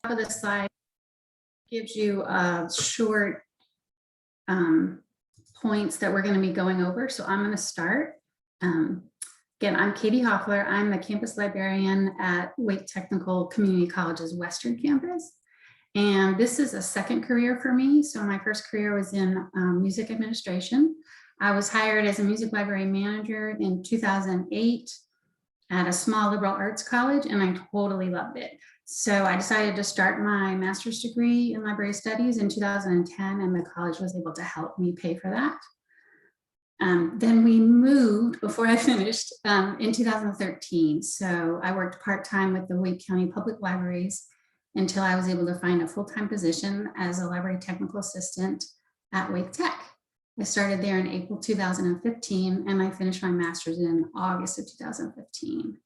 Top of the slide gives you short points that we're going to be going over. So I'm going to start. Again, I'm Katy Hoffler. I'm the campus librarian at Wake Technical Community College's Western Campus. And this is a second career for me. So my first career was in music administration. I was hired as a music library manager in 2008 at a small liberal arts college, and I totally loved it. So I decided to start my master's degree in library studies in 2010, and the college was able to help me pay for that. Then we moved before I finished in 2013. So I worked part-time with the Wake County Public Libraries until I was able to find a full-time position as a library technical assistant at Wake Tech. I started there in April 2015, and I finished my master's in August of 2015.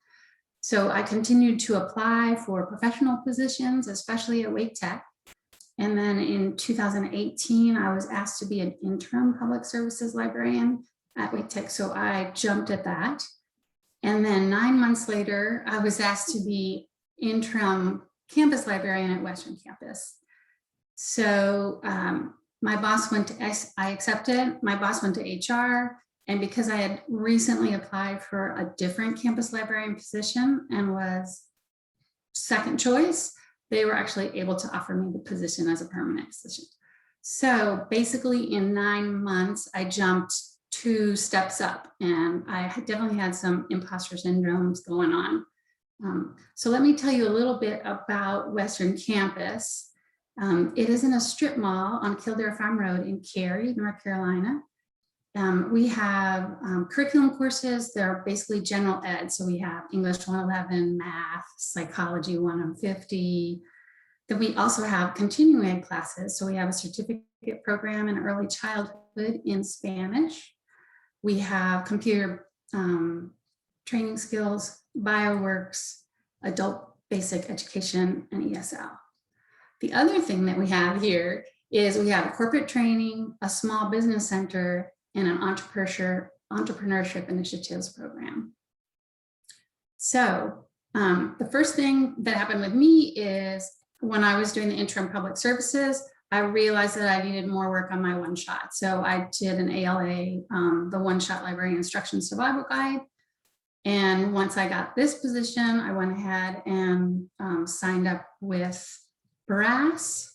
So I continued to apply for professional positions, especially at Wake Tech. And then in 2018, I was asked to be an interim public services librarian at Wake Tech. So I jumped at that. And then 9 months later, I was asked to be interim campus librarian at Western Campus. So my boss went to, I accepted, my boss went to HR. And because I had recently applied for a different campus librarian position and was second choice, they were actually able to offer me the position as a permanent position. So basically in 9 months, I jumped 2 steps up, and I definitely had some imposter syndromes going on. So let me tell you a little bit about Western Campus. It is in a strip mall on Kildare Farm Road in Cary, North Carolina. We have curriculum courses. They're basically general ed. So we have English 111, math, psychology 150. Then we also have continuing ed classes. So we have a certificate program in early childhood in Spanish. We have computer training skills, bioworks, adult basic education, and ESL. The other thing that we have here is we have corporate training, a small business center, and an entrepreneurship initiatives program. So the first thing that happened with me is when I was doing the interim public services, I realized that I needed more work on my one-shot. So I did an ALA, the one-shot library instruction survival guide. And once I got this position, I went ahead and signed up with BRASS.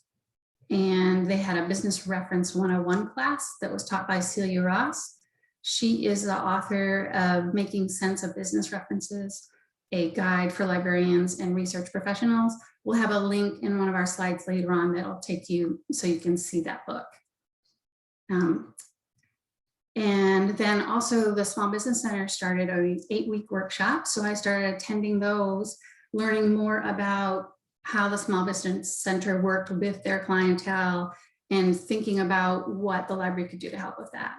And they had a business reference 101 class that was taught by Celia Ross. She is the author of Making Sense of Business References, a guide for librarians and research professionals. We'll have a link in one of our slides later on that'll take you so you can see that book. And then also the Small Business Center started an 8-week workshop. So I started attending those, learning more about how the Small Business Center worked with their clientele and thinking about what the library could do to help with that.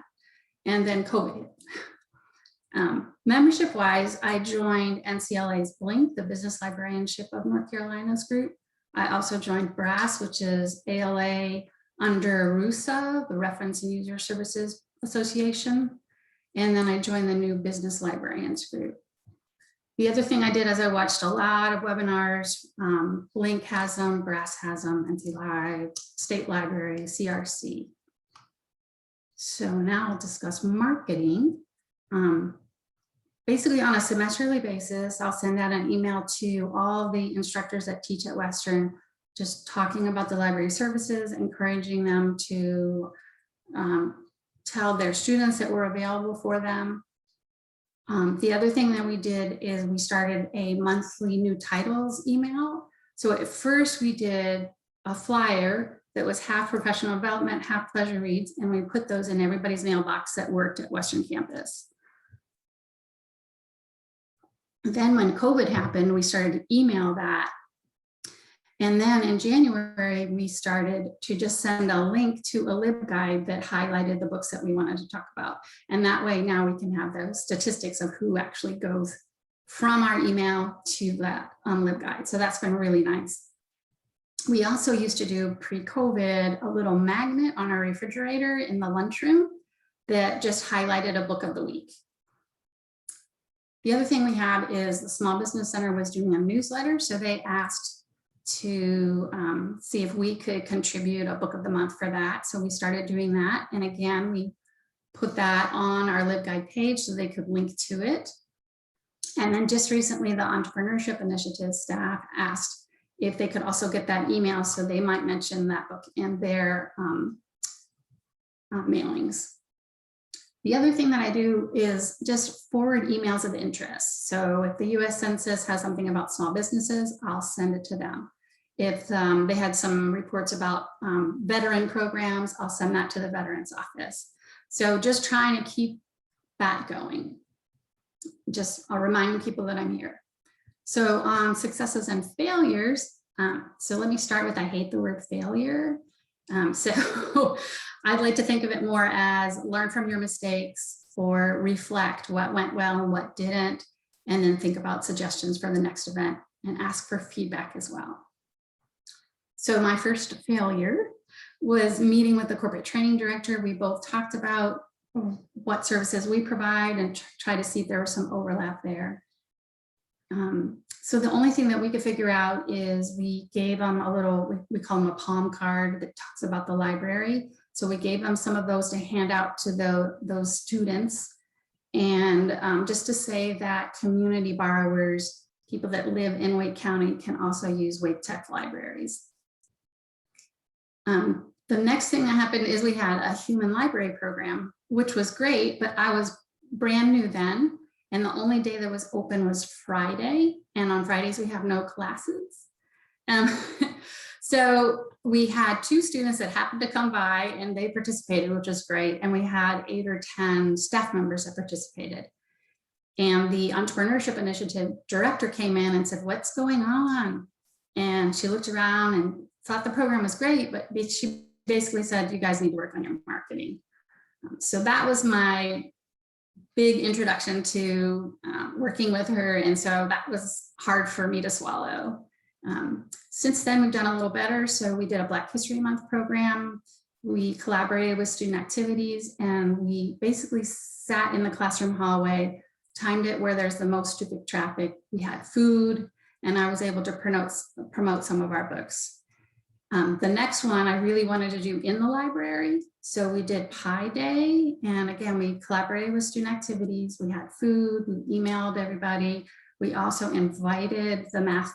And then COVID hit. Membership-wise, I joined NCLA's Blink, the Business Librarianship of North Carolina's group. I also joined BRASS, which is ALA under RUSA, the Reference and User Services Association. And then I joined the new Business Librarians group. The other thing I did is I watched a lot of webinars. Blink has them, BRASS has them, NC Live, State Library, CRC. So now I'll discuss marketing. Basically on a semesterly basis, I'll send out an email to all the instructors that teach at Western, just talking about the library services, encouraging them to tell their students that we're available for them. The other thing that we did is we started a monthly new titles email. So at first we did a flyer that was half professional development, half pleasure reads, and we put those in everybody's mailbox that worked at Western Campus. Then when COVID happened, we started to email that. And then in January, we started to just send a link to a LibGuide that highlighted the books that we wanted to talk about. And that way now we can have those statistics of who actually goes from our email to that LibGuide. So that's been really nice. We also used to do pre-COVID a little magnet on our refrigerator in the lunchroom that just highlighted a book of the week. The other thing we have is the Small Business Center was doing a newsletter. So they asked to see if we could contribute a book of the month for that. So we started doing that. And again, we put that on our LibGuide page so they could link to it. And then just recently, the Entrepreneurship Initiative staff asked if they could also get that email, so they might mention that book in their mailings. The other thing that I do is just forward emails of interest. So if the US Census has something about small businesses, I'll send it to them. If they had some reports about veteran programs, I'll send that to the Veterans Office. So just trying to keep that going. Just I'll remind people that I'm here. So on successes and failures, so let me start with, I hate the word failure. So I'd like to think of it more as learn from your mistakes, or reflect what went well and what didn't, and then think about suggestions for the next event and ask for feedback as well. So my first failure was meeting with the corporate training director. We both talked about what services we provide and try to see if there was some overlap there. So the only thing that we could figure out is we gave them a little, we call them a palm card that talks about the library. So we gave them some of those to hand out to those students. And just to say that community borrowers, people that live in Wake County, can also use Wake Tech libraries. The next thing that happened is we had a human library program, which was great, but I was brand new then. And the only day that was open was Friday. And on Fridays, we have no classes. So we had 2 students that happened to come by and they participated, which was great. And we had 8 or 10 staff members that participated. And the Entrepreneurship Initiative director came in and said, "What's going on?" And she looked around and thought the program was great, but she basically said, "You guys need to work on your marketing." So that was my big introduction to working with her. And so that was hard for me to swallow. Since then, we've done a little better. So we did a Black History Month program. We collaborated with student activities, and we basically sat in the classroom hallway, timed it where there's the most student traffic. We had food, and I was able to promote some of our books. The next one I really wanted to do in the library. So we did Pi Day. And again, we collaborated with student activities. We had food, we emailed everybody. We also invited the math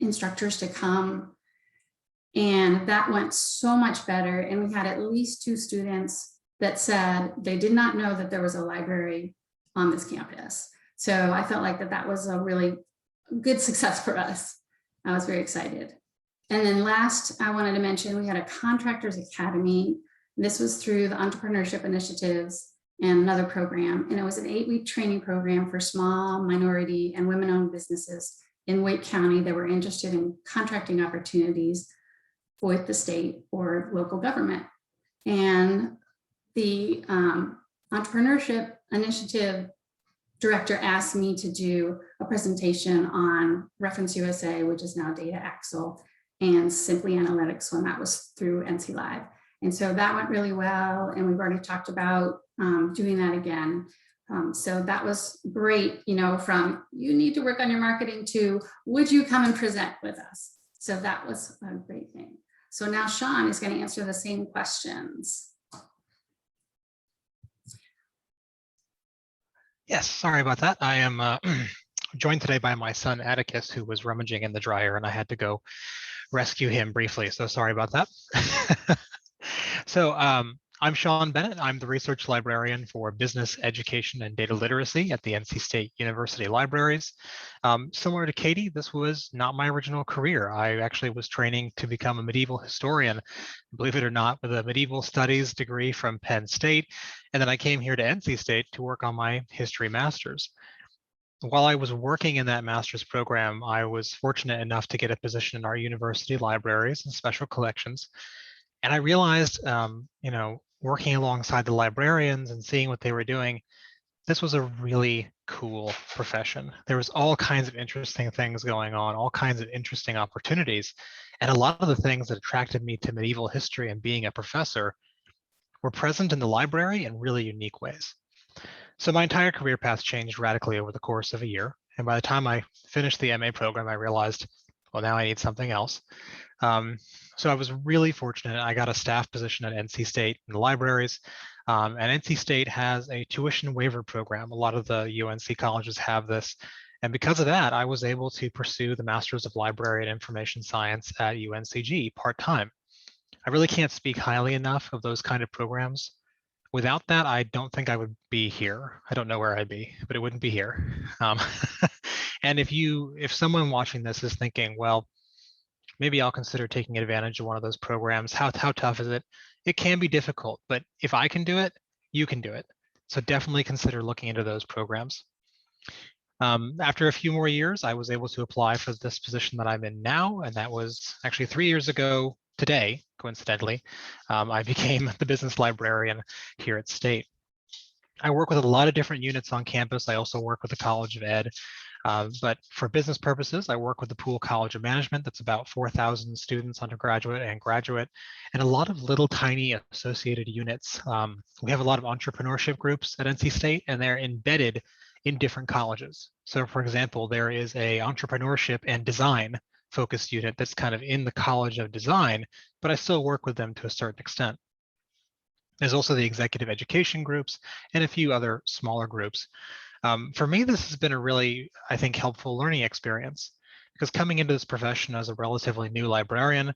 instructors to come. And that went so much better. And we had at least 2 students that said they did not know that there was a library on this campus. So I felt like that was a really good success for us. I was very excited. And then last, I wanted to mention, we had a Contractors Academy. This was through the Entrepreneurship Initiatives and another program. And it was an 8-week training program for small, minority, and women-owned businesses in Wake County that were interested in contracting opportunities with the state or local government. And the Entrepreneurship Initiative director asked me to do a presentation on Reference USA, which is now Data Axle, and Simply Analytics when that was through NC Live. And so that went really well. And we've already talked about doing that again. So that was great, you know, from you need to work on your marketing to would you come and present with us? So that was a great thing. So now Shaun is going to answer the same questions. Yes, sorry about that. I am joined today by my son Atticus, who was rummaging in the dryer, and I had to go rescue him briefly. So sorry about that. So I'm Shaun Bennett. I'm the research librarian for business education and data literacy at the NC State University Libraries. Similar to Katy, this was not my original career. I actually was training to become a medieval historian, believe it or not, with a medieval studies degree from Penn State. And then I came here to NC State to work on my history master's. While I was working in that master's program, I was fortunate enough to get a position in our university libraries and special collections. And I realized, you know, working alongside the librarians and seeing what they were doing, this was a really cool profession. There was all kinds of interesting things going on, all kinds of interesting opportunities. And a lot of the things that attracted me to medieval history and being a professor were present in the library in really unique ways. So my entire career path changed radically over the course of a year. And by the time I finished the MA program, I realized Well, now I need something else. So I was really fortunate. I got a staff position at NC State in the libraries. And NC State has a tuition waiver program. A lot of the UNC colleges have this. And because of that, I was able to pursue the Masters of Library and Information Science at UNCG part-time. I really can't speak highly enough of those kind of programs. Without that, I don't think I would be here. I don't know where I'd be, but it wouldn't be here. And if someone watching this is thinking, well, maybe I'll consider taking advantage of one of those programs. How tough is it? It can be difficult, but if I can do it, you can do it. So definitely consider looking into those programs. After a few more years, I was able to apply for this position that I'm in now, and that was actually 3 years ago today, coincidentally. I became the business librarian here at State. I work with a lot of different units on campus. I also work with the College of Ed. But for business purposes, I work with the Poole College of Management. That's about 4,000 students, undergraduate and graduate, and a lot of little tiny associated units. We have a lot of entrepreneurship groups at NC State, and they're embedded in different colleges. So for example, there is a entrepreneurship and design focused unit that's kind of in the College of Design, but I still work with them to a certain extent. There's also the executive education groups and a few other smaller groups. For me, this has been a really, I think, helpful learning experience because coming into this profession as a relatively new librarian,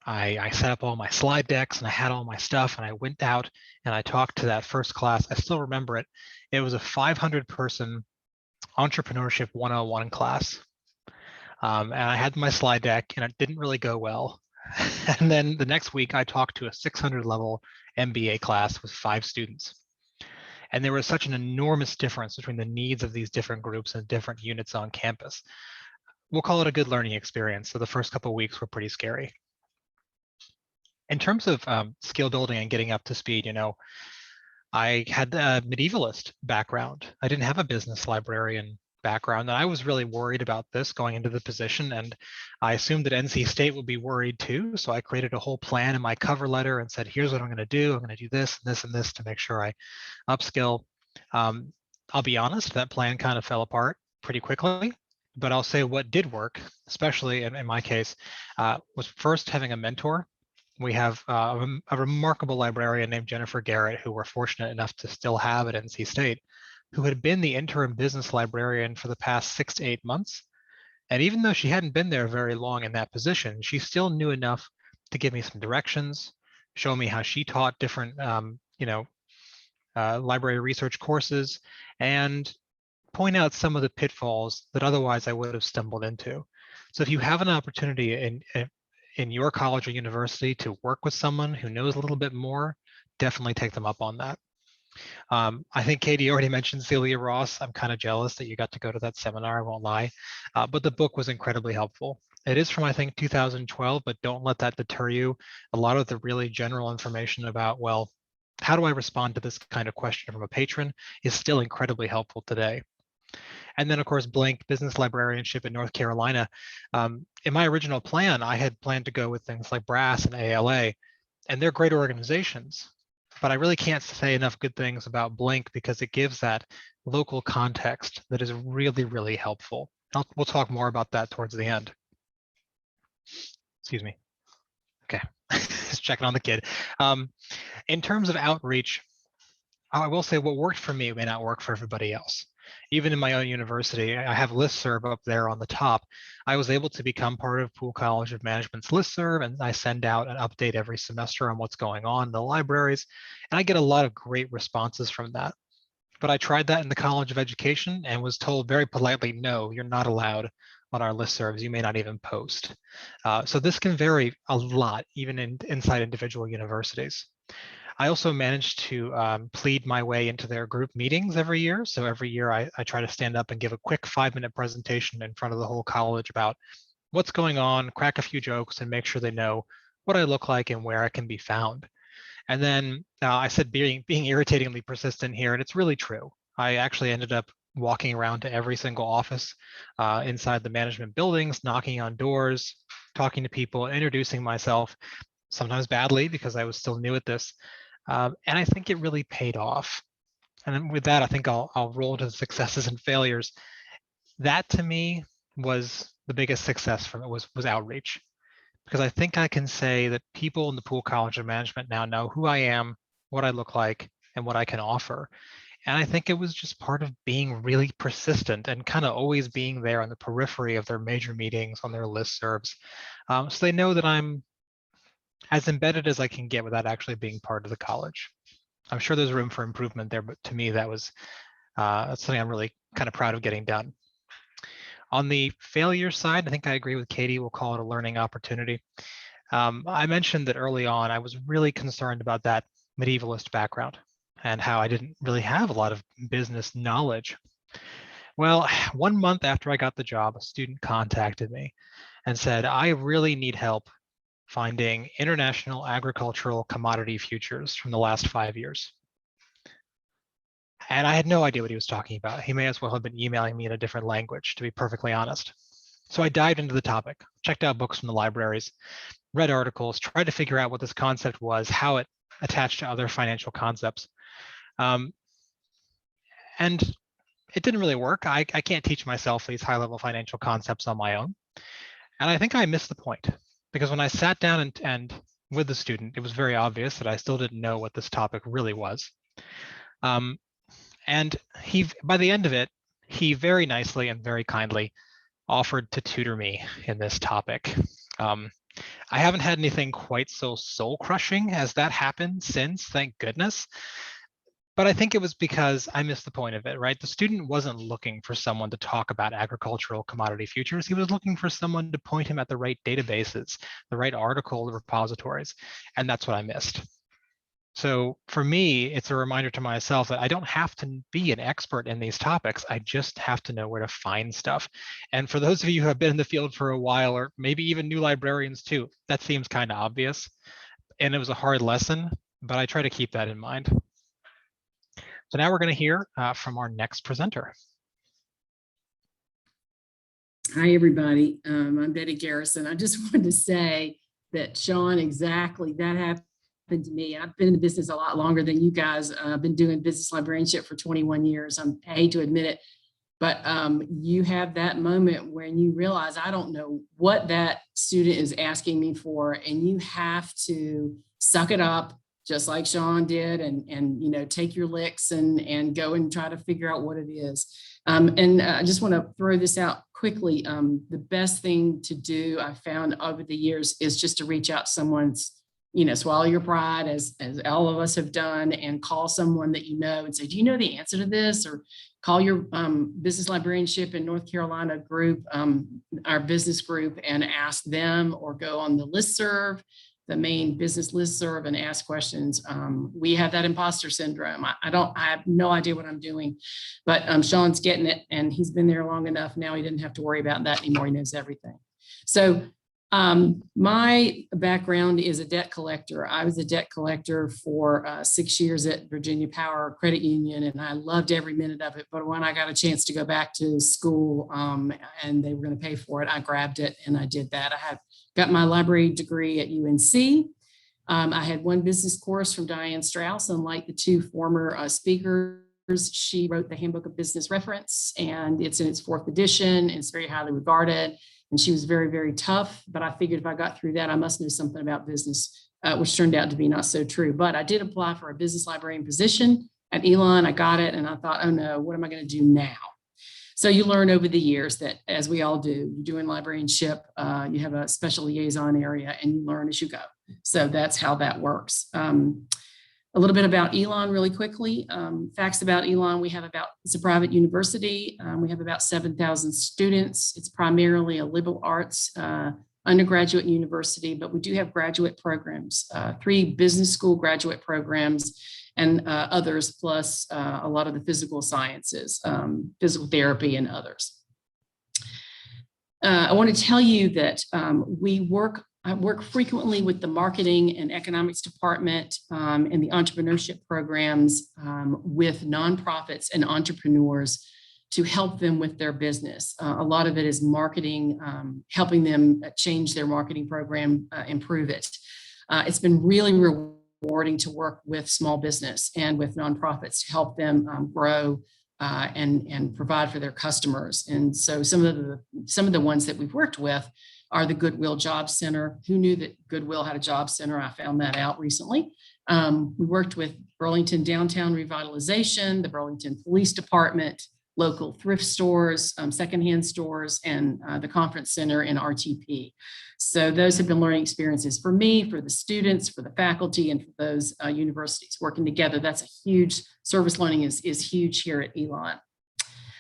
I set up all my slide decks and I had all my stuff and I went out and I talked to that first class. I still remember it. It was a 500-person entrepreneurship 101 class. And I had my slide deck and it didn't really go well. And then the next week I talked to a 600 level MBA class with 5 students. And there was such an enormous difference between the needs of these different groups and different units on campus. We'll call it a good learning experience. So the first couple of weeks were pretty scary. In terms of skill building and getting up to speed, I had a medievalist background. I didn't have a business librarian background, and I was really worried about this going into the position, and I assumed that NC State would be worried too, so I created a whole plan in my cover letter and said, here's what I'm going to do. I'm going to do this and this and this to make sure I upskill. I'll be honest, that plan kind of fell apart pretty quickly, but I'll say what did work, especially in my case, was first having a mentor. We have a remarkable librarian named Jennifer Garrett, who we're fortunate enough to still have at NC State, who had been the interim business librarian for the past 6 to 8 months. And even though she hadn't been there very long in that position, she still knew enough to give me some directions, show me how she taught different, library research courses, and point out some of the pitfalls that otherwise I would have stumbled into. So if you have an opportunity in your college or university to work with someone who knows a little bit more, definitely take them up on that. I think Katy already mentioned Celia Ross. I'm kind of jealous that you got to go to that seminar, I won't lie. But the book was incredibly helpful. It is from, I think, 2012, but don't let that deter you. A lot of the really general information about, well, how do I respond to this kind of question from a patron is still incredibly helpful today. And then, of course, Blink Business Librarianship in North Carolina. In my original plan, I had planned to go with things like BRASS and ALA, and they're great organizations. But I really can't say enough good things about Blink because it gives that local context that is really, really helpful. We'll talk more about that towards the end. Excuse me. Okay, just checking on the kid. In terms of outreach, I will say what worked for me may not work for everybody else. Even in my own university, I have listserv up there on the top. I was able to become part of Poole College of Management's listserv, and I send out an update every semester on what's going on in the libraries, and I get a lot of great responses from that. But I tried that in the College of Education and was told very politely, no, you're not allowed on our listservs. You may not even post. So this can vary a lot, even inside individual universities. I also managed to plead my way into their group meetings every year. So every year I try to stand up and give a quick 5-minute presentation in front of the whole college about what's going on, crack a few jokes, and make sure they know what I look like and where I can be found. And then I said being irritatingly persistent here, and it's really true. I actually ended up walking around to every single office inside the management buildings, knocking on doors, talking to people, introducing myself, sometimes badly because I was still new at this. And I think it really paid off. And then with that, I think I'll roll to the successes and failures. That to me was the biggest success from it was outreach. Because I think I can say that people in the Poole College of Management now know who I am, what I look like, and what I can offer. And I think it was just part of being really persistent and kind of always being there on the periphery of their major meetings, on their listservs. So they know that I'm as embedded as I can get without actually being part of the college. I'm sure there's room for improvement there, but to me, that was that's something I'm really kind of proud of getting done. On the failure side, I think I agree with Katy. We'll call it a learning opportunity. I mentioned that early on, I was really concerned about that medievalist background and how I didn't really have a lot of business knowledge. Well, 1 month after I got the job, a student contacted me and said, I really need help finding international agricultural commodity futures from the last 5 years. And I had no idea what he was talking about. He may as well have been emailing me in a different language, to be perfectly honest. So I dived into the topic, checked out books from the libraries, read articles, tried to figure out what this concept was, how it attached to other financial concepts. And it didn't really work. I can't teach myself these high-level financial concepts on my own. And I think I missed the point, because when I sat down and with the student, it was very obvious that I still didn't know what this topic really was. And by the end of it, he very nicely and very kindly offered to tutor me in this topic. I haven't had anything quite so soul-crushing as that happened since, thank goodness. But I think it was because I missed the point of it, right? The student wasn't looking for someone to talk about agricultural commodity futures. He was looking for someone to point him at the right databases, the right article repositories, and that's what I missed. So for me, it's a reminder to myself that I don't have to be an expert in these topics. I just have to know where to find stuff. And for those of you who have been in the field for a while, or maybe even new librarians too, that seems kind of obvious. And it was a hard lesson, but I try to keep that in mind. So now we're going to hear from our next presenter. Hi, everybody. I'm Bennett Garrison. I just wanted to say that, Shaun, exactly that happened to me. I've been in the business a lot longer than you guys. I've been doing business librarianship for 21 years. I hate to admit it, but you have that moment when you realize I don't know what that student is asking me for, and you have to suck it up, just like Shaun did, and you know, take your licks and go and try to figure out what it is. And I just want to throw this out quickly. The best thing to do, I found over the years, is just to reach out to someone's, you know, swallow your pride, as all of us have done, and call someone that you know and say, do you know the answer to this? Or call your business librarianship in North Carolina group, our business group, and ask them, or go on the listserv, the main business listserv, and ask questions. We have that imposter syndrome. I have no idea what I'm doing, but Shaun's getting it, and he's been there long enough now. He didn't have to worry about that anymore. He knows everything. So my background is a debt collector. I was a debt collector for 6 years at Virginia Power Credit Union, and I loved every minute of it. But when I got a chance to go back to school and they were going to pay for it, I grabbed it and I did that. I have got my library degree at UNC. I had one business course from Diane Strauss, unlike the two former speakers. She wrote the Handbook of Business Reference, and it's in its 4th edition. It's very highly regarded. And she was very, very tough. But I figured if I got through that, I must know something about business, which turned out to be not so true. But I did apply for a business librarian position at Elon. I got it. And I thought, oh no, what am I going to do now? So you learn over the years that, as we all do, you're doing librarianship, you have a special liaison area, and you learn as you go. So that's how that works. A little bit about Elon really quickly. Facts about Elon: it's a private university. We have about 7,000 students. It's primarily a liberal arts undergraduate university, but we do have graduate programs, 3 business school graduate programs, and others, plus a lot of the physical sciences, physical therapy, and others. I want to tell you that I work frequently with the marketing and economics department and the entrepreneurship programs with nonprofits and entrepreneurs to help them with their business. A lot of it is marketing, helping them change their marketing program, improve it. It's been really rewarding to work with small business and with nonprofits to help them grow and provide for their customers. And so some of the ones that we've worked with are the Goodwill Job Center. Who knew that Goodwill had a job center? I found that out recently. We worked with Burlington Downtown Revitalization, the Burlington Police Department, local thrift stores, secondhand stores, and the conference center and RTP. So those have been learning experiences for me, for the students, for the faculty, and for those universities working together. That's a huge, service learning is huge here at Elon.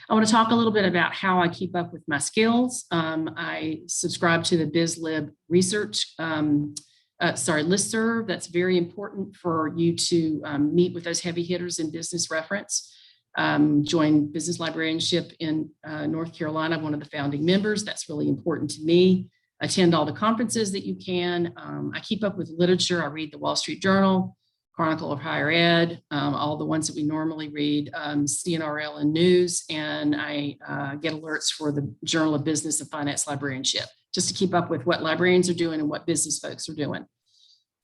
I want to talk a little bit about how I keep up with my skills. I subscribe to the BizLib research, listserv. That's very important for you to meet with those heavy hitters in business reference. Joined business librarianship in North Carolina, one of the founding members. That's really important to me. Attend all the conferences that you can. I keep up with literature. I read the Wall Street Journal, Chronicle of Higher Ed, all the ones that we normally read, CNRL and News, and I get alerts for the Journal of Business and Finance Librarianship, just to keep up with what librarians are doing and what business folks are doing.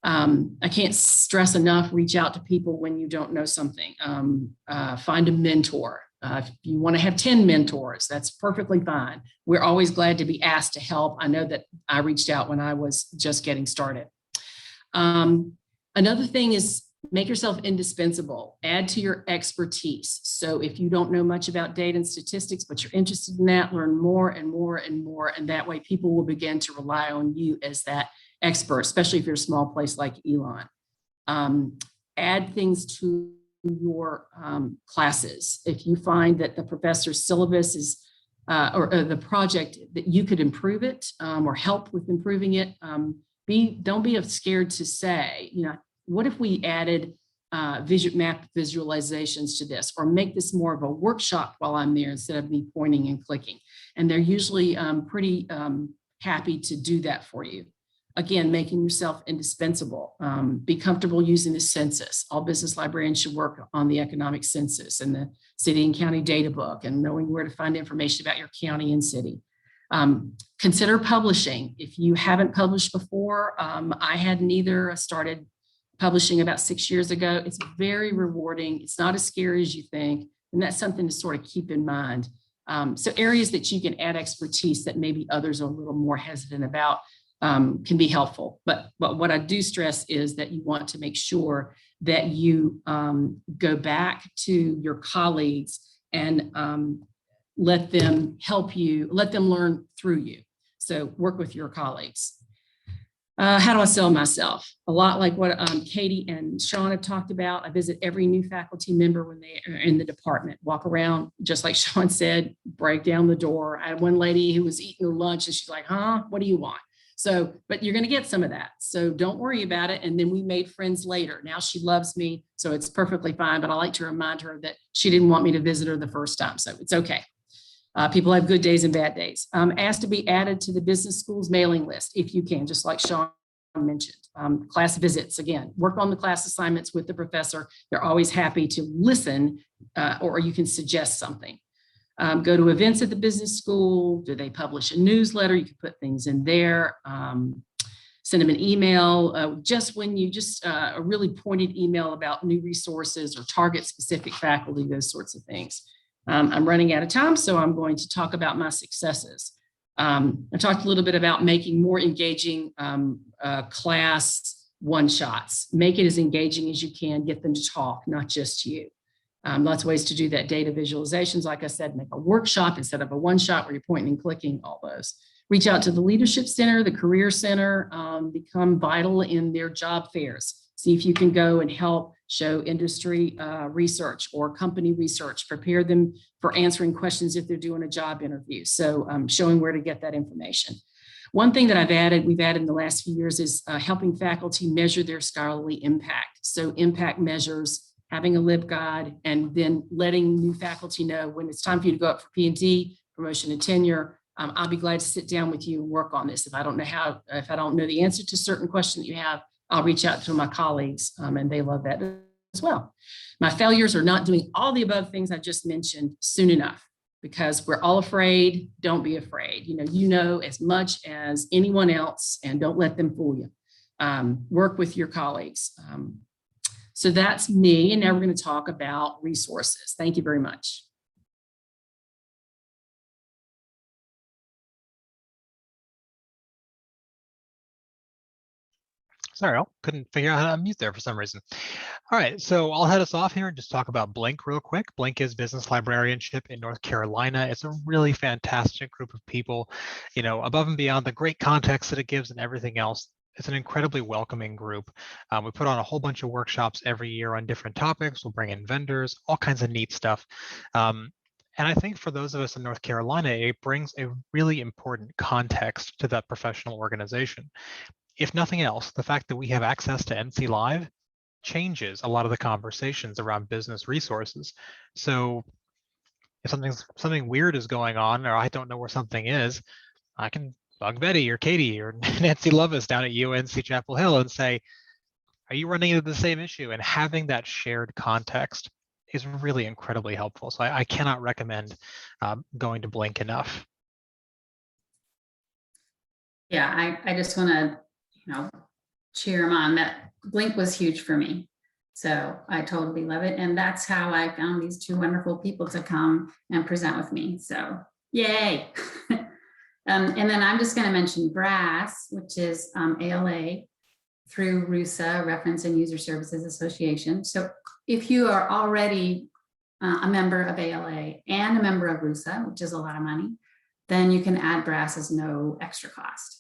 I can't stress enough, reach out to people when you don't know something. Find a mentor. If you want to have 10 mentors, that's perfectly fine. We're always glad to be asked to help. I know that I reached out when I was just getting started. Another thing is make yourself indispensable. Add to your expertise. So if you don't know much about data and statistics, but you're interested in that, learn more and more and more. And that way people will begin to rely on you as that expert, especially if you're a small place like Elon. Add things to your classes. If you find that the professor's syllabus is, or the project that you could improve it or help with improving it, don't be scared to say, what if we added map visualizations to this, or make this more of a workshop while I'm there instead of me pointing and clicking. And they're usually pretty happy to do that for you. Again, making yourself indispensable. Be comfortable using the census. All business librarians should work on the economic census and the city and county data book, and knowing where to find information about your county and city. Consider publishing. If you haven't published before, I hadn't either. I started publishing about 6 years ago. It's very rewarding. It's not as scary as you think. And that's something to sort of keep in mind. So areas that you can add expertise that maybe others are a little more hesitant about can be helpful. But what I do stress is that you want to make sure that you go back to your colleagues and let them help you, let them learn through you. So work with your colleagues. How do I sell myself? A lot like what Katy and Shaun have talked about. I visit every new faculty member when they are in the department, walk around, just like Shaun said, break down the door. I had one lady who was eating her lunch and she's like, huh, what do you want? So, but you're going to get some of that. So don't worry about it. And then we made friends later. Now she loves me. So it's perfectly fine. But I like to remind her that she didn't want me to visit her the first time. So it's okay. People have good days and bad days. Asked to be added to the business school's mailing list if you can, just like Shaun mentioned. Class visits, again, work on the class assignments with the professor. They're always happy to listen, or you can suggest something. Go to events at the business school. Do they publish a newsletter? You can put things in there. Send them an email. Just when you a really pointed email about new resources or target specific faculty, those sorts of things. I'm running out of time, so I'm going to talk about my successes. I talked a little bit about making more engaging class one-shots. Make it as engaging as you can. Get them to talk, not just you. Lots of ways to do that. Data visualizations, like I said, make a workshop instead of a one-shot where you're pointing and clicking, all those. Reach out to the Leadership Center, the Career Center, become vital in their job fairs. See if you can go and help show industry research or company research, prepare them for answering questions if they're doing a job interview. So showing where to get that information. One thing that we've added in the last few years is helping faculty measure their scholarly impact. So impact measures, having a LibGuide, and then letting new faculty know when it's time for you to go up for P&T, promotion and tenure. I'll be glad to sit down with you and work on this. If I don't know the answer to a certain question that you have, I'll reach out to my colleagues, and they love that as well. My failures are not doing all the above things I just mentioned soon enough, because we're all afraid. Don't be afraid. You know as much as anyone else, and don't let them fool you. Work with your colleagues. So that's me, and now we're going to talk about resources. Thank you very much. Sorry, I couldn't figure out how to unmute there for some reason. All right, so I'll head us off here and just talk about Blink real quick. Blink is business librarianship in North Carolina. It's a really fantastic group of people, above and beyond the great context that it gives and everything else. It's an incredibly welcoming group. We put on a whole bunch of workshops every year on different topics. We'll bring in vendors, all kinds of neat stuff. And I think for those of us in North Carolina, it brings a really important context to that professional organization. If nothing else, the fact that we have access to NC Live changes a lot of the conversations around business resources. So if something weird is going on, or I don't know where something is, I can bug Betty or Katy or Nancy Lovis down at UNC Chapel Hill and say, are you running into the same issue? And having that shared context is really incredibly helpful. So I cannot recommend going to Blink enough. Yeah, I just want to, cheer them on. That Blink was huge for me. So I totally love it. And that's how I found these two wonderful people to come and present with me. So yay. And then I'm just going to mention BRASS, which is ALA through RUSA, Reference and User Services Association. So if you are already a member of ALA and a member of RUSA, which is a lot of money, then you can add BRASS as no extra cost.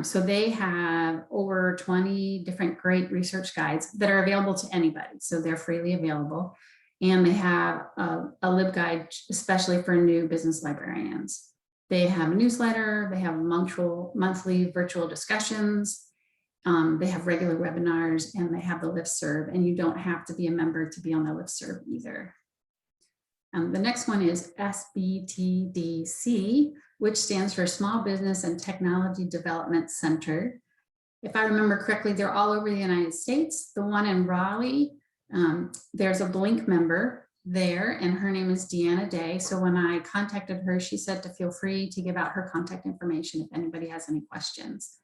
So they have over 20 different great research guides that are available to anybody. So they're freely available. And they have a LibGuide, especially for new business librarians. They have a newsletter, they have monthly virtual discussions, they have regular webinars, and they have the listserv, and you don't have to be a member to be on the listserv either. The next one is SBTDC, which stands for Small Business and Technology Development Center. If I remember correctly, they're all over the United States. The one in Raleigh, there's a Blink member there, and her name is Deanna Day. So when I contacted her, she said to feel free to give out her contact information if anybody has any questions.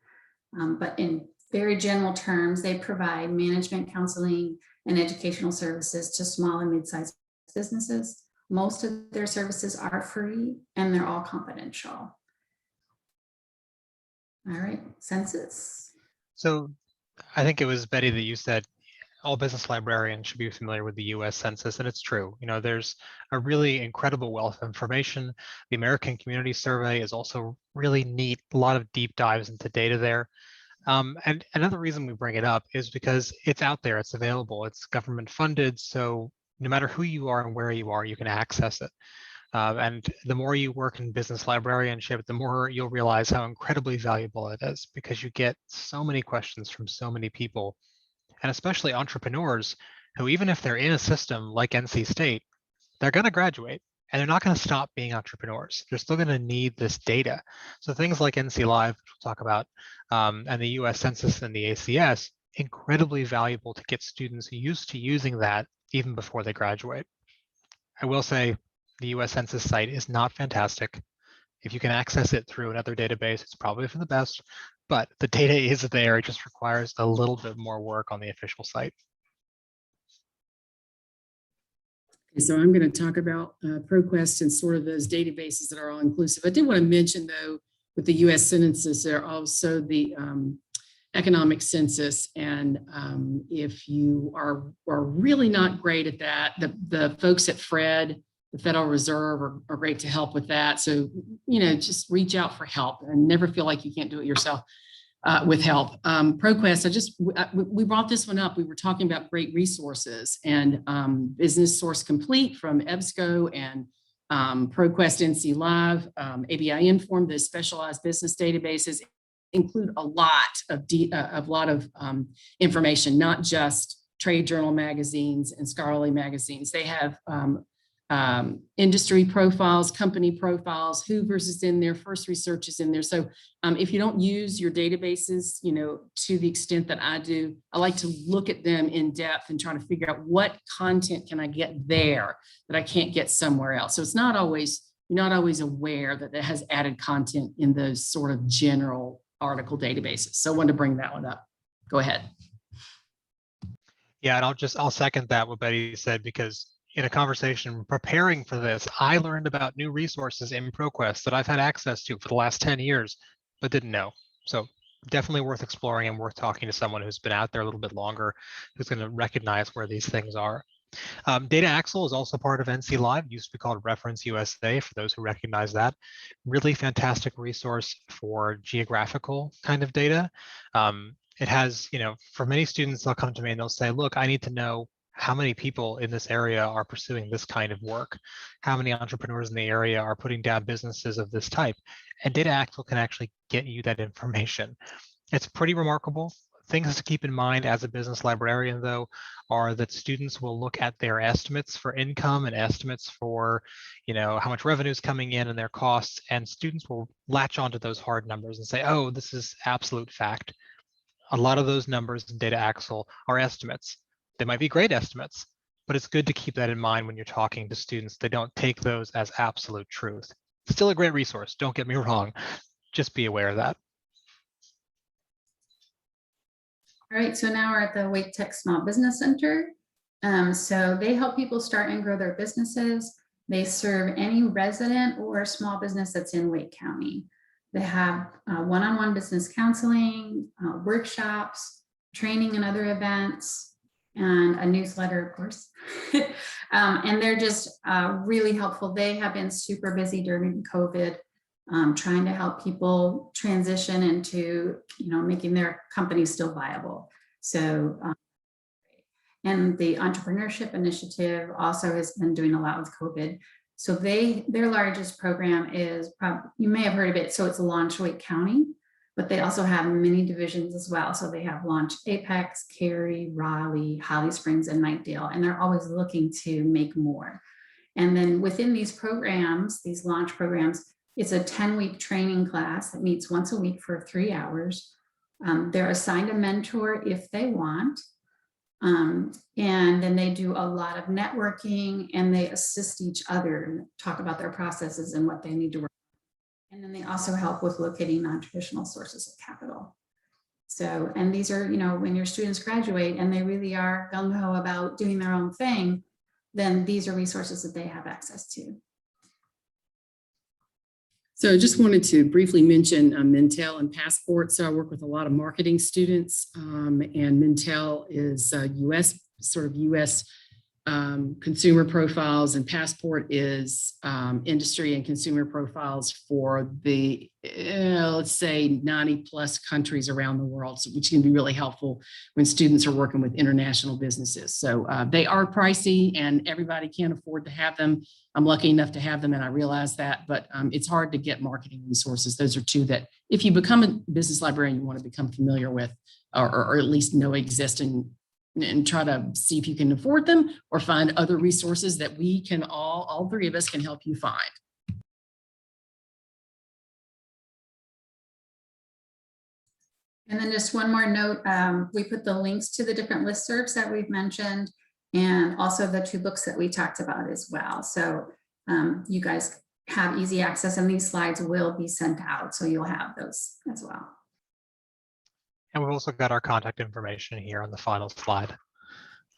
But in very general terms, they provide management counseling and educational services to small and mid-sized businesses. Most of their services are free and they're all confidential. All right, census. So I think it was Betty that you said all business librarians should be familiar with the US Census, and it's true. There's a really incredible wealth of information. The American Community Survey is also really neat, a lot of deep dives into data there. And another reason we bring it up is because it's out there, it's available, it's government funded, so no matter who you are and where you are, you can access it. And the more you work in business librarianship, the more you'll realize how incredibly valuable it is, because you get so many questions from so many people, and especially entrepreneurs who, even if they're in a system like NC State, they're going to graduate and they're not going to stop being entrepreneurs. They're still going to need this data. So things like NC Live, which we'll talk about, and the US Census and the ACS, incredibly valuable to get students used to using that even before they graduate. I will say the US Census site is not fantastic. If you can access it through another database, it's probably for the best, but the data is there. It just requires a little bit more work on the official site. Okay, so I'm going to talk about ProQuest and sort of those databases that are all inclusive. I did want to mention, though, with the US Census, there are also the economic census. And if you are really not great at that, the folks at FRED, the Federal Reserve, are great to help with that. So, just reach out for help and never feel like you can't do it yourself with help. ProQuest, we brought this one up. We were talking about great resources, and Business Source Complete from EBSCO and ProQuest NC Live, ABI Inform, the specialized business databases include a lot of information, not just trade journal magazines and scholarly magazines. They have industry profiles, company profiles, Hoover's is in there, First Research is in there. So if you don't use your databases, to the extent that I do, I like to look at them in depth and try to figure out what content can I get there that I can't get somewhere else. So you're not always aware that it has added content in those sort of general article databases. So I wanted to bring that one up. Go ahead. Yeah, and I'll second that what Betty said, because in a conversation preparing for this, I learned about new resources in ProQuest that I've had access to for the last 10 years, but didn't know. So definitely worth exploring and worth talking to someone who's been out there a little bit longer, who's going to recognize where these things are. Data Axle is also part of NC Live. It used to be called Reference USA, for those who recognize that. Really fantastic resource for geographical kind of data. It has, for many students, they'll come to me and they'll say, look, I need to know how many people in this area are pursuing this kind of work, how many entrepreneurs in the area are putting down businesses of this type. And Data Axle can actually get you that information. It's pretty remarkable. Things to keep in mind as a business librarian, though, are that students will look at their estimates for income and estimates for, how much revenue is coming in and their costs, and students will latch onto those hard numbers and say, oh, this is absolute fact. A lot of those numbers in Data Axle are estimates. They might be great estimates, but it's good to keep that in mind when you're talking to students. They don't take those as absolute truth. Still a great resource, don't get me wrong. Just be aware of that. All right, so now we're at the Wake Tech Small Business Center. So they help people start and grow their businesses. They serve any resident or small business that's in Wake County. They have one-on-one business counseling, workshops, training and other events, and a newsletter, of course. And they're just really helpful. They have been super busy during COVID, trying to help people transition into, making their company still viable. So, and the entrepreneurship initiative also has been doing a lot with COVID. So their largest program is, you may have heard of it, so it's Launch Wake County, but they also have many divisions as well. So they have Launch Apex, Cary, Raleigh, Holly Springs, and Knightdale, and they're always looking to make more. And then within these programs, these launch programs, it's a 10-week training class that meets once a week for 3 hours. They're assigned a mentor if they want. And then they do a lot of networking, and they assist each other and talk about their processes and what they need to work on. And then they also help with locating non-traditional sources of capital. So, and these are, when your students graduate and they really are gung-ho about doing their own thing, then these are resources that they have access to. So I just wanted to briefly mention Mintel and Passport. So I work with a lot of marketing students, and Mintel is US consumer profiles, and Passport is industry and consumer profiles for the, let's say 90 plus countries around the world, which can be really helpful when students are working with international businesses. So they are pricey and everybody can't afford to have them. I'm lucky enough to have them, and I realize that, but it's hard to get marketing resources. Those are two that if you become a business librarian, you want to become familiar with, or at least know exist, and try to see if you can afford them or find other resources that we can all three of us can help you find. And then just one more note, we put the links to the different listservs that we've mentioned, and also the 2 books that we talked about as well. So you guys have easy access, and these slides will be sent out, so you'll have those as well. And we've also got our contact information here on the final slide.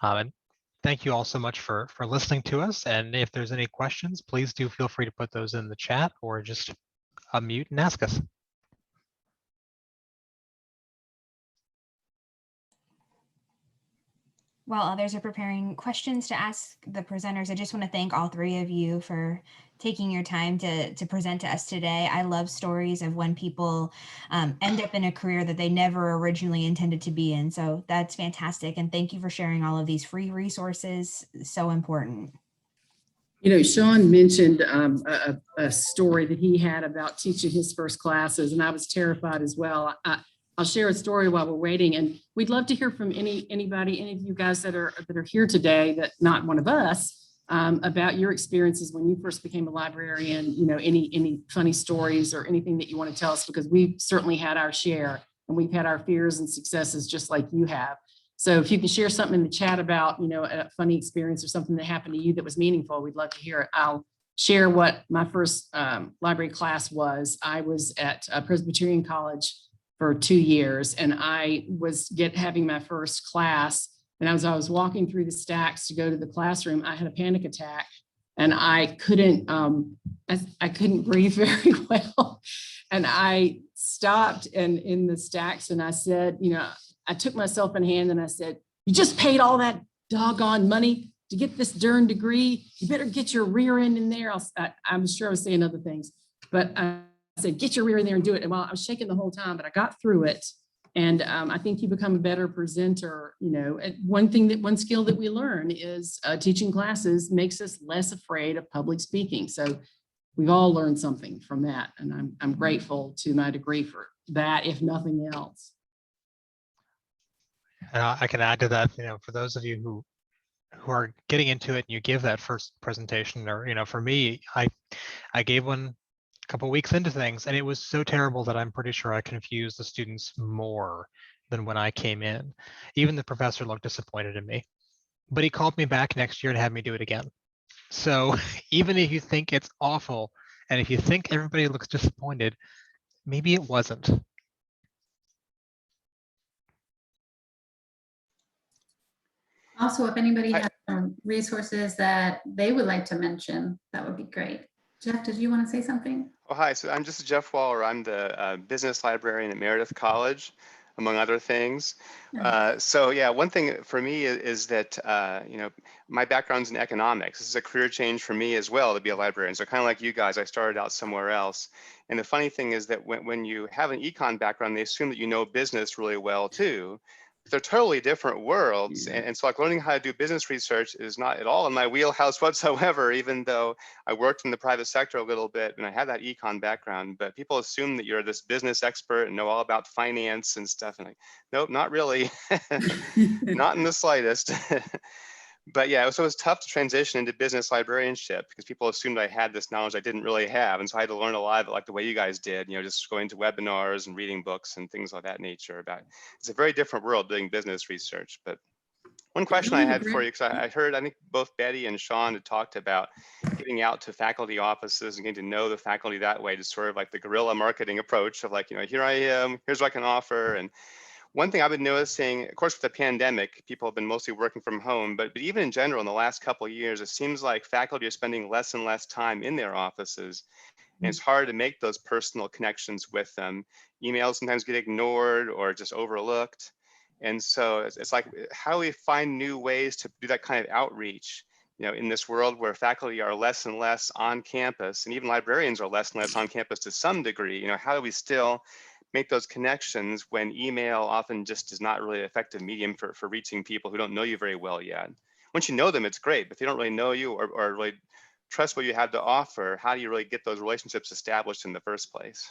And thank you all so much for listening to us. And if there's any questions, please do feel free to put those in the chat or just unmute and ask us. While others are preparing questions to ask the presenters, I just want to thank all 3 of you for taking your time to present to us today. I love stories of when people end up in a career that they never originally intended to be in. So that's fantastic. And thank you for sharing all of these free resources. So important. Shaun mentioned a story that he had about teaching his first classes, and I was terrified as well. I'll share a story while we're waiting, and we'd love to hear from any of you guys that are here today, that not one of us, about your experiences when you first became a librarian. Any funny stories or anything that you want to tell us, because we've certainly had our share, and we've had our fears and successes just like you have. So if you can share something in the chat about, a funny experience or something that happened to you that was meaningful, we'd love to hear it. I'll share what my first library class was. I was at Presbyterian College for 2 years, and I was having my first class. And as I was walking through the stacks to go to the classroom, I had a panic attack, and I couldn't breathe very well. And I stopped and in the stacks and I said, I took myself in hand and I said, you just paid all that doggone money to get this darn degree. You better get your rear end in there. I'm sure I was saying other things, but I said, get your rear in there and do it. And while I was shaking the whole time, but I got through it. And I think you become a better presenter. And one skill that we learn is teaching classes makes us less afraid of public speaking. So we've all learned something from that. And I'm grateful to my degree for that, if nothing else. And I can add to that, for those of you who are getting into it and you give that first presentation, or, for me, I gave one a couple weeks into things and it was so terrible that I'm pretty sure I confused the students more than when I came in. Even the professor looked disappointed in me, but he called me back next year and had me do it again. So even if you think it's awful and if you think everybody looks disappointed, maybe it wasn't. Also, if anybody has some resources that they would like to mention, that would be great. Jeff, did you want to say something? Oh, hi. So I'm just Jeff Waller. I'm the business librarian at Meredith College, among other things. So yeah, one thing for me is that, my background's in economics. This is a career change for me as well to be a librarian. So kind of like you guys, I started out somewhere else. And the funny thing is that when you have an econ background, they assume that you know business really well too. They're totally different worlds. And so like learning how to do business research is not at all in my wheelhouse whatsoever, even though I worked in the private sector a little bit and I have that econ background. But people assume that you're this business expert and know all about finance and stuff. And like, nope, not really. Not in the slightest. But yeah, so it was tough to transition into business librarianship because people assumed I had this knowledge I didn't really have. And so I had to learn a lot of it like the way you guys did, just going to webinars and reading books and things of that nature. It's a very different world doing business research. But one question I had for you, because I heard, I think both Betty and Shaun had talked about getting out to faculty offices and getting to know the faculty that way, just sort of like the guerrilla marketing approach of like, here I am, here's what I can offer. And one thing I've been noticing, of course, with the pandemic, people have been mostly working from home, but even in general, in the last couple of years, it seems like faculty are spending less and less time in their offices. And it's hard to make those personal connections with them. Emails sometimes get ignored or just overlooked. And so it's like, how do we find new ways to do that kind of outreach, in this world where faculty are less and less on campus, and even librarians are less and less on campus to some degree. How do we still make those connections when email often just is not really an effective medium for reaching people who don't know you very well yet? Once you know them, it's great, but if they don't really know you or really trust what you have to offer, how do you really get those relationships established in the first place?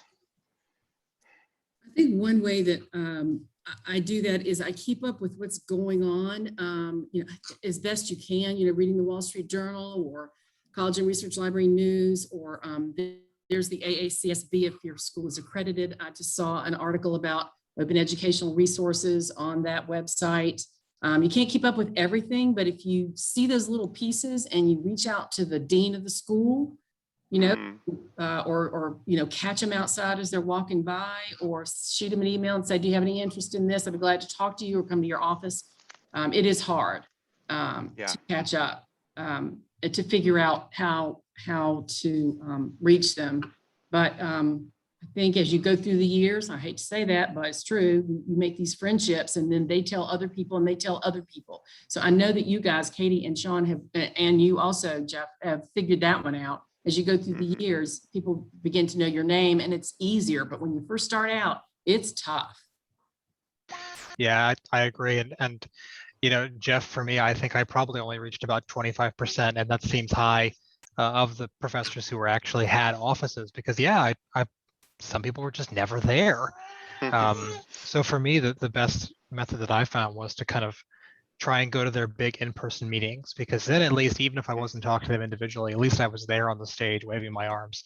I think one way that I do that is I keep up with what's going on, as best you can, reading the Wall Street Journal or College and Research Library News, or there's the AACSB if your school is accredited. I just saw an article about open educational resources on that website. You can't keep up with everything, but if you see those little pieces and you reach out to the dean of the school, or catch them outside as they're walking by, or shoot them an email and say, do you have any interest in this? I'd be glad to talk to you, or come to your office. It is hard to catch up, to figure out how to reach them. But I think as you go through the years, I hate to say that, but it's true, you make these friendships and then they tell other people and they tell other people. So I know that you guys, Katy and Shaun, have, and you also, Jeff, have figured that one out. As you go through the years, people begin to know your name and it's easier. But when you first start out, it's tough. Yeah, I agree. And Jeff, for me, I think I probably only reached about 25%, and that seems high of the professors who were actually had offices, because I some people were just never there. So for me, the best method that I found was to kind of try and go to their big in-person meetings, because then at least, even if I wasn't talking to them individually, at least I was there on the stage waving my arms.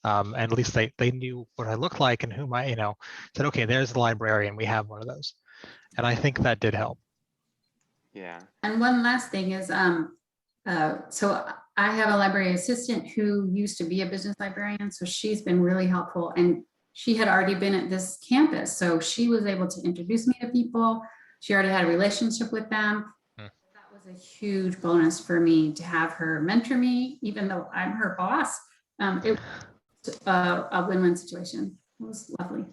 And at least they knew what I looked like and whom I, said, okay, there's the librarian, we have one of those. And I think that did help. Yeah. And one last thing is, so I have a library assistant who used to be a business librarian. So she's been really helpful, and she had already been at this campus. So she was able to introduce me to people. She already had a relationship with them. That was a huge bonus for me to have her mentor me, even though I'm her boss. It was a win-win situation. It was lovely.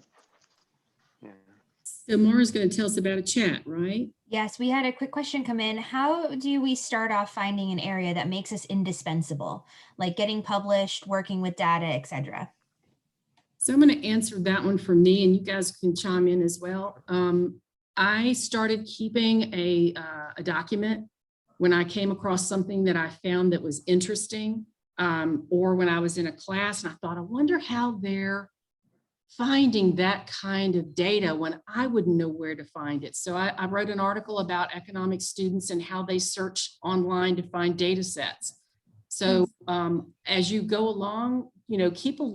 So Mara's going to tell us about a chat, right? Yes, we had a quick question come in. How do we start off finding an area that makes us indispensable, like getting published, working with data, etc.? So I'm going to answer that one for me, and you guys can chime in as well. I started keeping a document when I came across something that I found that was interesting, or when I was in a class and I thought, I wonder how they're finding that kind of data when I wouldn't know where to find it. So I wrote an article about economic students and how they search online to find data sets. So as you go along, keep a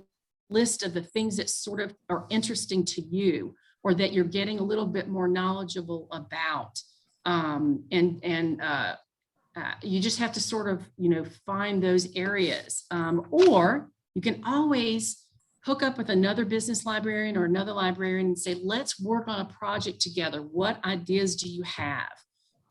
list of the things that sort of are interesting to you or that you're getting a little bit more knowledgeable about. You just have to sort of, find those areas. Or you can always hook up with another business librarian or another librarian and say, let's work on a project together. What ideas do you have?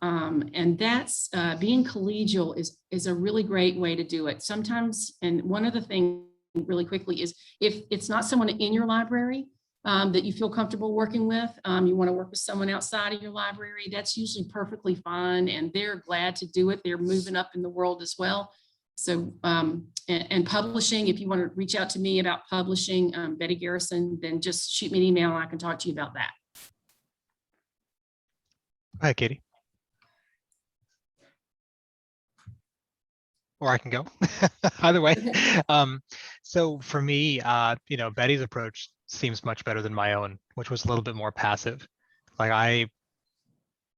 And that's being collegial is a really great way to do it. Sometimes, and one other thing really quickly is if it's not someone in your library that you feel comfortable working with, you want to work with someone outside of your library, that's usually perfectly fine. And they're glad to do it. They're moving up in the world as well. So, and publishing, if you want to reach out to me about publishing, Betty Garrison, then just shoot me an email and I can talk to you about that. Hi, Katy. Or I can go. Either way. So for me, Betty's approach seems much better than my own, which was a little bit more passive. Like I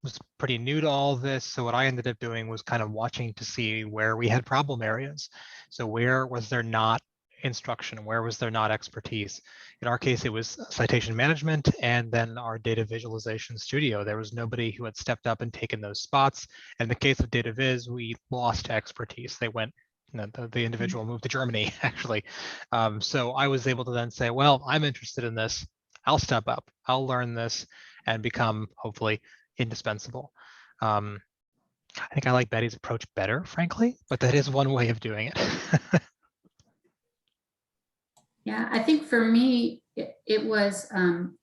was pretty new to all this. So what I ended up doing was kind of watching to see where we had problem areas. So where was there not instruction? Where was there not expertise? In our case, it was citation management and then our data visualization studio. There was nobody who had stepped up and taken those spots. In the case of data viz, we lost expertise. They went, the individual moved to Germany, actually. So I was able to then say, well, I'm interested in this. I'll step up. I'll learn this and become, hopefully, indispensable. I think I like Betty's approach better, frankly, but that is one way of doing it. Yeah, I think for me, it was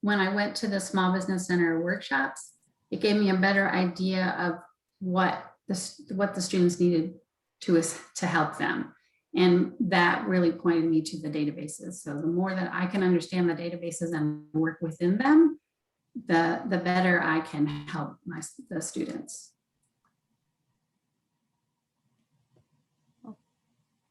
when I went to the Small Business Center workshops, it gave me a better idea of what the students needed to help them. And that really pointed me to the databases. So the more that I can understand the databases and work within them, the better I can help the students.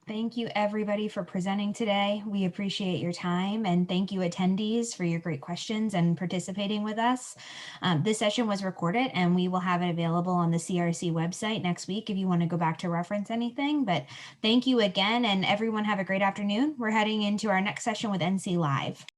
Thank you everybody for presenting today. We appreciate your time, and thank you attendees for your great questions and participating with us. This session was recorded and we will have it available on the CRC website next week if you want to go back to reference anything, but thank you again, and everyone have a great afternoon. We're heading into our next session with NC Live.